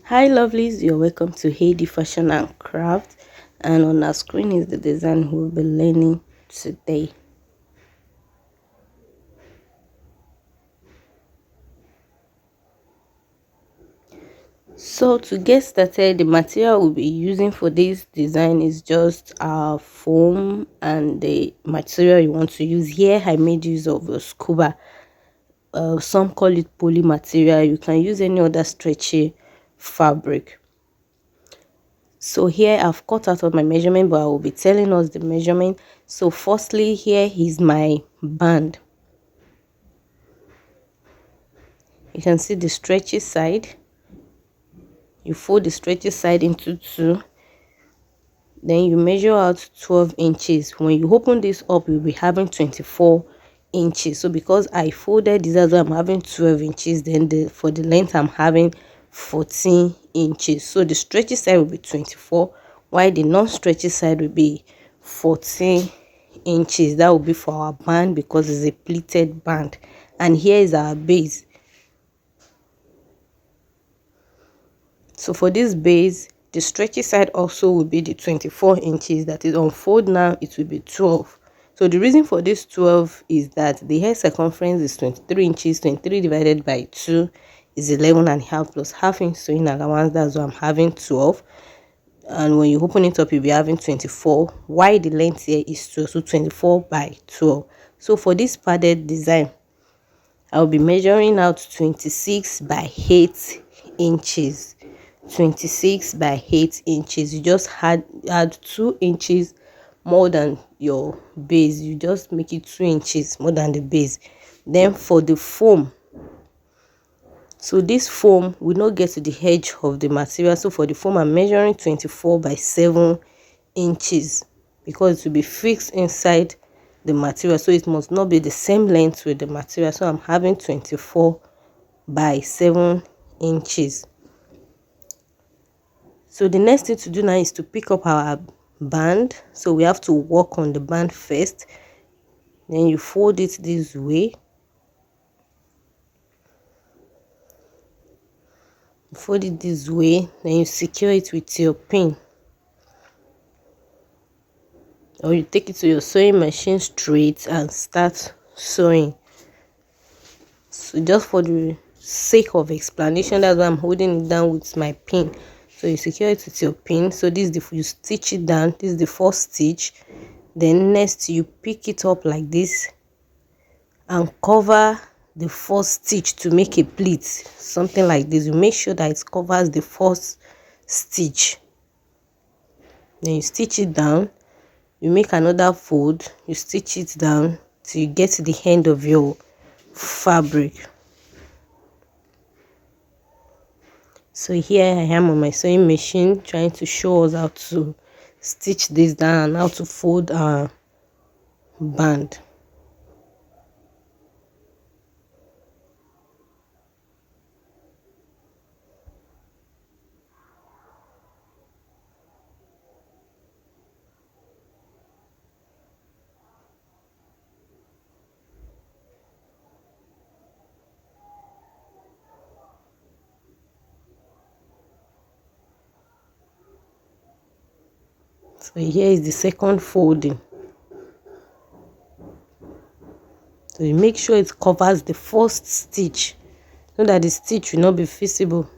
Hi lovelies, you're welcome to Heidi Fashion and Craft, and on our screen is the design we'll be learning today. So to get started, the material we'll be using for this design is just our foam and the material you want to use. Here I made use of a scuba. Some call it poly material. You can use any other stretchy fabric. So here I've cut out of my measurement, but I will be telling us the measurement. So firstly, here is my band. You can see the stretchy side. You fold the stretchy side into two, then you measure out 12 inches. When you open this up, you'll be having 24 inches. So because I folded this as well, I'm having 12 inches, then for the length I'm having 14 inches. So the stretchy side will be 24, while the non-stretchy side will be 14 inches. That will be for our band because it's a pleated band. And here is our base. So for this base, the stretchy side also will be the 24 inches. That is on fold now, it will be 12. So the reason for this 12 is that the hair circumference is 23 inches. 23 divided by 2 is 11 and a half plus half inch sewing allowance. That's why I'm having 12. And when you open it up, you'll be having 24. Why the length here is 12, so 24 by 12. So for this padded design, I'll be measuring out 26 by 8 inches. 26 by 8 inches. You just add 2 inches more than your base. You just make it 2 inches more than the base. Then for the foam, so this foam will not get to the edge of the material. So for the foam, I'm measuring 24 by 7 inches because it will be fixed inside the material, so it must not be the same length with the material. So I'm having 24 by 7 inches. So the next thing to do now is to pick up our band. So we have to work on the band first. Then you fold it this way. Fold it this way. Then you secure it with your pin. Or you take it to your sewing machine straight and start sewing. So just for the sake of explanation, that's why I'm holding it down with my pin. So you secure it with your pin. So this is you stitch it down. This is the first stitch. Then next you pick it up like this and cover the first stitch to make a pleat, something like this. You make sure that it covers the first stitch. Then you stitch it down. You make another fold. You stitch it down till you get to the end of your fabric. So here I am on my sewing machine trying to show us how to stitch this down and how to fold our band. So here is the second folding. So you make sure it covers the first stitch so that the stitch will not be visible.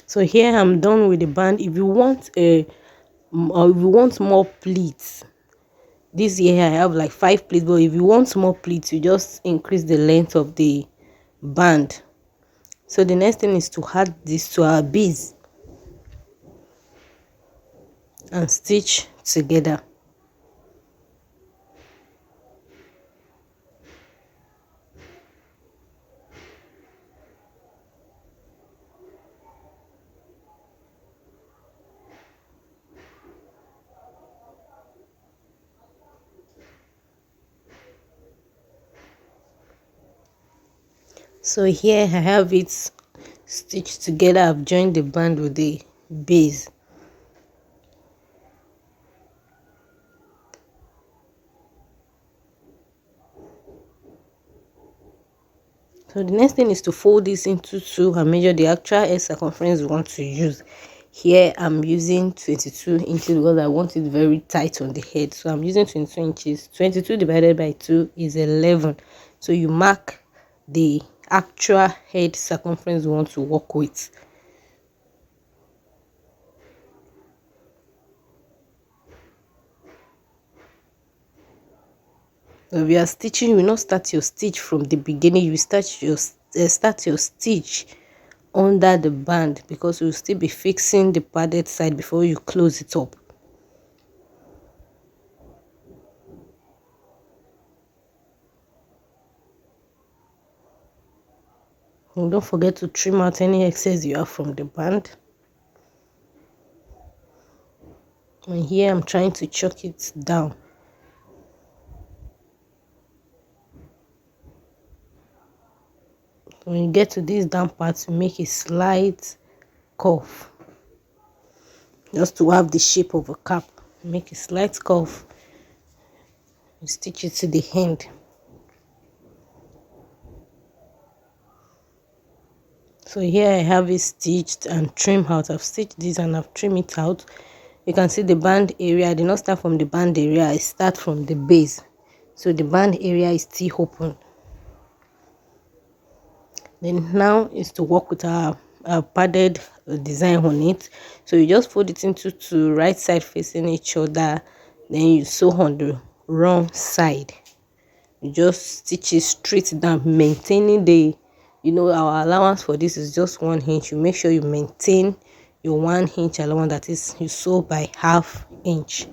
So here I'm done with the band. If you want or if you want more pleats, this year I have like 5 pleats, but if you want more pleats, you just increase the length of the band. So the next thing is to add this to our base and stitch together. So here I have it stitched together. I've joined the band with the base. So the next thing is to fold this into two and measure the actual head circumference we want to use. Here I'm using 22 inches because I want it very tight on the head. So I'm using 22 inches. 22 divided by 2 is 11. So you mark the actual head circumference you want to work with. So if you are stitching, you will not start your stitch from the beginning. You start your stitch under the band because you'll still be fixing the padded side before you close it up. And don't forget to trim out any excess you have from the band. And here I'm trying to chuck it down. When you get to this down part, you make a slight curve just to have the shape of a cap. Make a slight curve, you stitch it to the end. So here I have it stitched and trimmed out. I've stitched this and I've trimmed it out. You can see the band area. I did not start from the band area, I start from the base. So the band area is still open. Then now is to work with our padded design on it. So you just fold it into two, right side facing each other. Then you sew on the wrong side. You just stitch it straight down, maintaining the, our allowance for this is just 1 inch. You make sure you maintain your 1 inch allowance, that is you sew by ½ inch.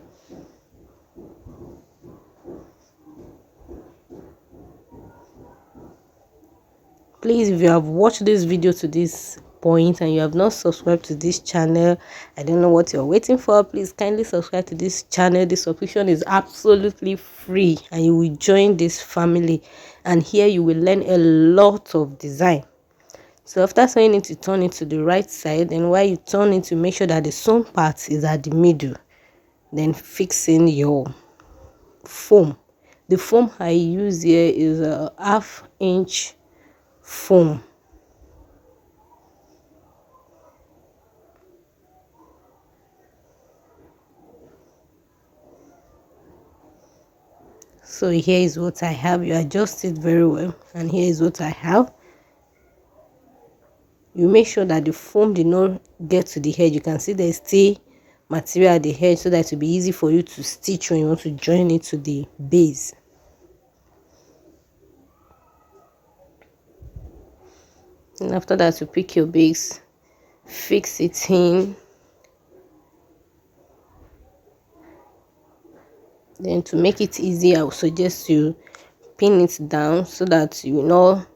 Please, if you have watched this video to this point and you have not subscribed to this channel, I don't know what you're waiting for. Please kindly subscribe to this channel. The subscription is absolutely free and you will join this family, and here you will learn a lot of design. So after sewing it, you turn it to the right side, and while you turn it, you make sure that the sewn part is at the middle. Then fixing your foam. The foam I use here is a ½ inch foam. So here is what I have. You adjust it very well, and here is what I have. You make sure that the foam did not get to the edge. You can see there's still material at the edge, so that it will be easy for you to stitch when you want to join it to the base. And after that, you pick your base, fix it in. Then to make it easy, I would suggest you pin it down so that you will not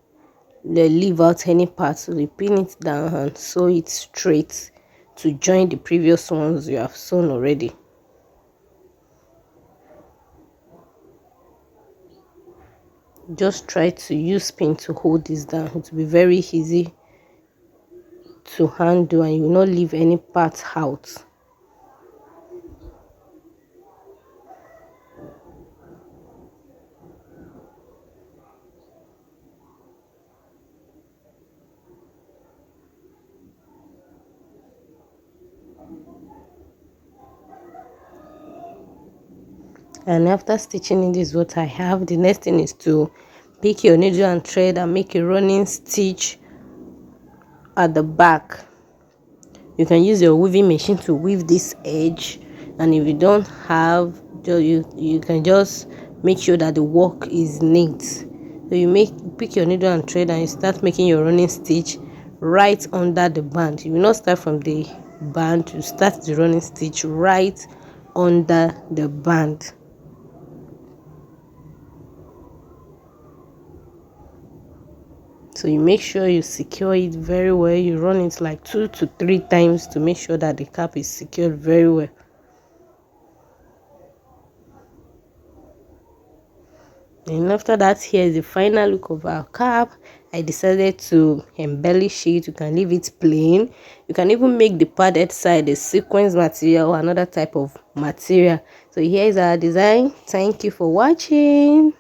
leave out any part. So you pin it down and sew it straight to join the previous ones you have sewn already. Just try to use pin to hold this down. It will be very easy to handle and you will not leave any part out. And after stitching in, this is what I have. The next thing is to pick your needle and thread and make a running stitch at the back. You can use your weaving machine to weave this edge, and if you don't have, you can just make sure that the work is neat. So you pick your needle and thread and you start making your running stitch right under the band. You will not start from the band, you start the running stitch right under the band. So you make sure you secure it very well. You run it like 2 to 3 times to make sure that the cap is secured very well. And after that, here's the final look of our cap. I decided to embellish it. You can leave it plain. You can even make the padded side a sequence material or another type of material. So here's our design. Thank you for watching.